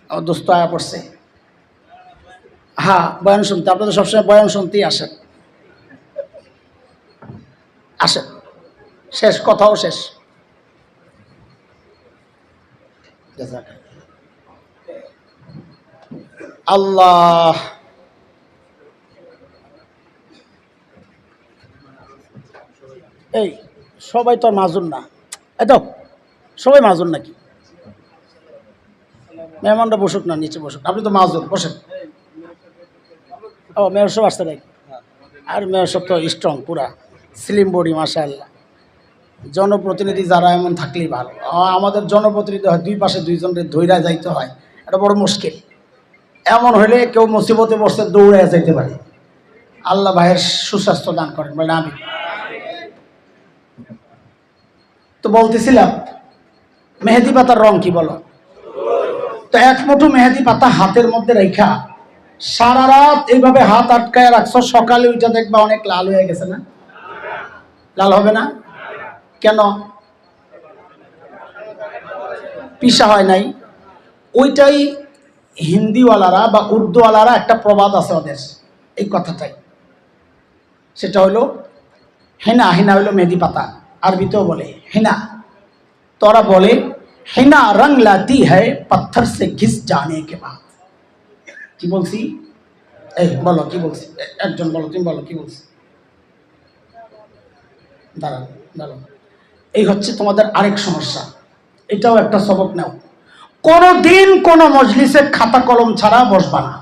আমার দোস্ত আয়া পড়ছে। হ্যাঁ, বয়ান শুনতে, আপনাদের সবসময় বয়ান শুনতেই আসেন। আসেন, শেষ, কথাও শেষ। আল্লাহ, এই সবাই তো মাজুর না, এত সবাই মাজুর নাকি? মেহমানরা বসুক না, নিচে বসুক। আপনি তো মাজুর, বসেন। ও মেয়র সাহেব আসতে নাকি? আর মেয়র সাহেব তো স্ট্রং, পুরা স্লিম বডি, মাশাআল্লাহ। জনপ্রতিনিধি যারা এমন থাকলেই ভালো। আমাদের জনপ্রতিনিধি হয় দুই পাশে দুইজনকে ধৈর্য যাইতে হয়, এটা বড় মুশকিল। এমন হলে কেউ মুসিবতে বসতে দৌড়ে যাইতে পারে। আল্লাহ ভাইয়ের সুস্বাস্থ্য দান করেন, বলে আমি তো বলতেছিলাম মেহেদি পাতার রং কি বলো তো? এক মুঠো মেহেদি পাতা হাতের মধ্যে রেখা সারা রাত এইভাবে হাত আটকায় রাখছো, সকালে ওইটা দেখবা অনেক লাল হয়ে গেছে না? লাল হবে না কেন? পিসা হয় নাই। ওইটাই হিন্দিওয়ালারা বা উর্দুওয়ালারা একটা প্রবাদ আছে ওদের এই কথাটাই, সেটা হলো হেনা। হেনা হলো মেহেদি পাতা, আরবিতেও বলে হেনা। তোরা বলে হেনা রং লাতি হ্যায় পাথর সে ঘিস জানে কে বাদ। কি বলছি? এই বলো কি বলছি, একজন বলো, তুমি বলো কি বলছি। দাঁড়ান দাঁড়ান, এই হচ্ছে তোমাদের আরেক সমস্যা। এটাও একটা সবক নাও। কোনোদিন কোনো মজলিসে খাতা কলম ছাড়া বসবা না।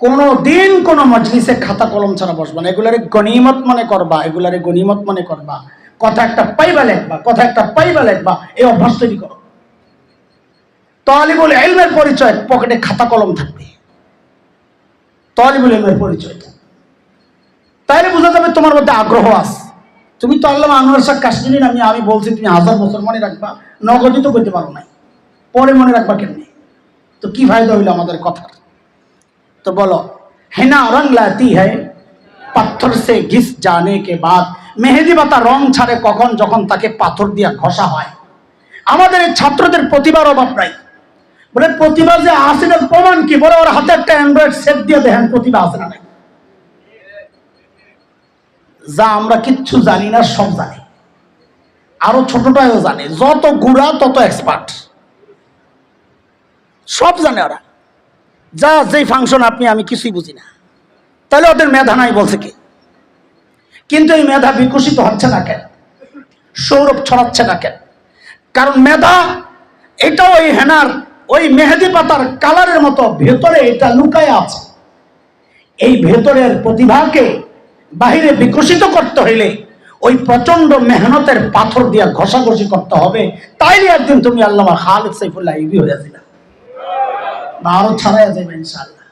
কোনোদিন কোনো মজলিসে খাতা কলম ছাড়া বসবা না। এগুলারে গনিমত মনে করবা, এগুলারে গনিমত মনে করবা। কথা একটা পাইবা লেখবা, কথা একটা পাইবা লেখবা, এই অভ্যাস তৈরি করো। তালিবুল ইলমের পরিচয় পকেটে খাতা কলম থাকবে, তালিবুল ইলমের পরিচয়টা। তাইলে বোঝা যাবে তোমার মধ্যে আগ্রহ আছে। তুমি তো আল্লামা আনোয়ার শাহ কাশ্মীরি নামি আমি বলছি তুমি 1000 বছর মনে রাখবা, নগদই তো করতে পারো নাই, পরে মনে রাখবা কেমনি? তো কি ফায়দা হইলো আমাদের কথার? তো বলো হেনা রং লাতি হ্যায় পাথর সে ঘিস জানে কে বাদ। মেহেদি পাতা রং ছাড়ে কখন? যখন তাকে পাথর দিয়া ঘষা হয়। আমাদের এই ছাত্রদের প্রতিভার অভাব নাই। বলে প্রতিভা যে আছে না প্রমাণ কি? বলে ওর হাতে একটা অ্যান্ড্রয়েড সেট দিয়ে দেখেন প্রতিভা আছে না নাই। যা আমরা কিচ্ছু জানি না সব জানি, আরো ছোটটাও জানে। যত গুড়া তত এক্সপার্ট, সব জানে ওরা। যা যেই ফাংশন আপনি আমি কিছুই বুঝি না। তাহলে ওদের মেধা নাই বলছে কি? কিন্তু এই মেধা বিকশিত হচ্ছে না কেন? সৌরভ ছড়াচ্ছে না কেন? কারণ মেধা এটাও ওই হেনার ওই মেহেদি পাতার কালারের মতো ভেতরে এটা লুকায় আছে। এই ভেতরের প্রতিভাকে বাহিরে বিকশিত করতে হইলে ওই প্রচন্ড মেহনতের পাথর দিয়ে ঘষাঘষি করতে হবে। তাইলে একদিন তুমি আল্লামা খালিদ সাইফুল্লাহ ইবি হয়ে যাবে, বা আরো ছাড়াইয়া যাবে ইনশাআল্লাহ।